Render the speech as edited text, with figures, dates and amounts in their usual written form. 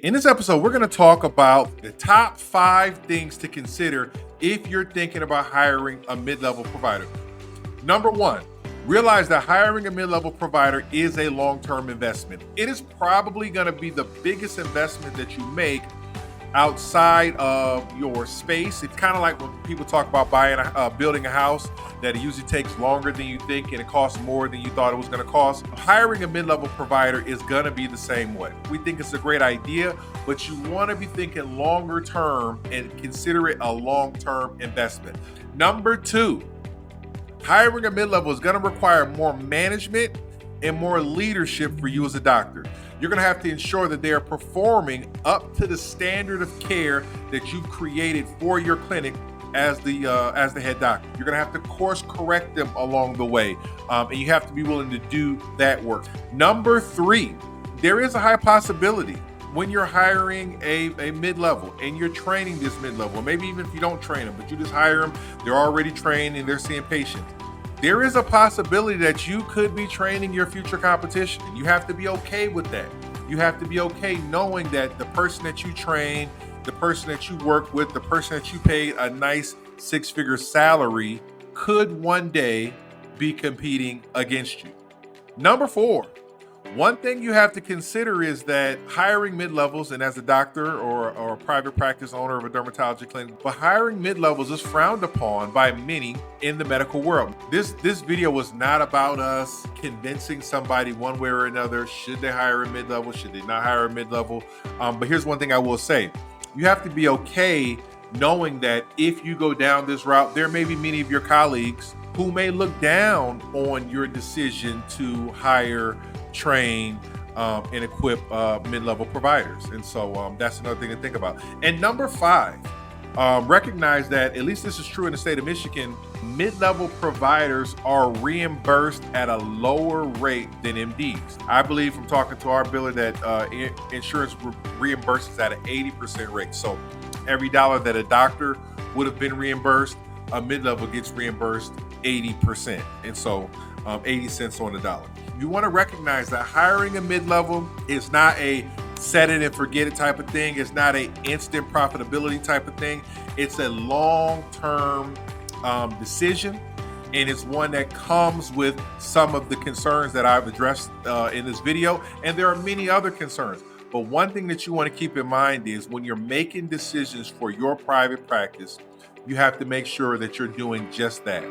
In this episode, we're going to talk about the top 5 things to consider if you're thinking about hiring a mid-level provider. Number 1, realize that hiring a mid-level provider is a long-term investment. It is probably going to be the biggest investment that you make outside of your space. It's kind of like when people talk about building a house, that it usually takes longer than you think and it costs more than you thought it was going to cost. Hiring a mid-level provider is going to be the same way. We think it's a great idea, but you want to be thinking longer term and consider it a long-term investment. Number 2, hiring a mid-level is going to require more management and more leadership for you as a doctor. You're going to have to ensure that they are performing up to the standard of care that you've created for your clinic as the head doctor. You're going to have to course correct them along the way, and you have to be willing to do that work. Number 3, there is a high possibility when you're hiring a mid-level and you're training this mid-level, maybe even if you don't train them, but you just hire them, they're already trained and they're seeing patients. There is a possibility that you could be training your future competition. You have to be okay with that. You have to be okay knowing that the person that you train, the person that you work with, the person that you pay a nice 6-figure salary could one day be competing against you. Number 4, one thing you have to consider is that hiring mid-levels, and as a doctor or a private practice owner of a dermatology clinic, but hiring mid-levels is frowned upon by many in the medical world. This video was not about us convincing somebody one way or another, should they hire a mid-level, should they not hire a mid-level. But here's one thing I will say. You have to be okay knowing that if you go down this route, there may be many of your colleagues who may look down on your decision to hire, train, and equip mid-level providers. And so that's another thing to think about. And number 5, recognize that, at least this is true in the state of Michigan, mid-level providers are reimbursed at a lower rate than MDs. I believe from talking to our biller that insurance reimburses at an 80% rate. So every dollar that a doctor would have been reimbursed, a mid-level gets reimbursed 80%. And so 80 cents on the dollar. You want to recognize that hiring a mid-level is not a set it and forget it type of thing. It's not an instant profitability type of thing. It's a long-term decision, and it's one that comes with some of the concerns that I've addressed in this video, and there are many other concerns. But one thing that you want to keep in mind is when you're making decisions for your private practice, you have to make sure that you're doing just that.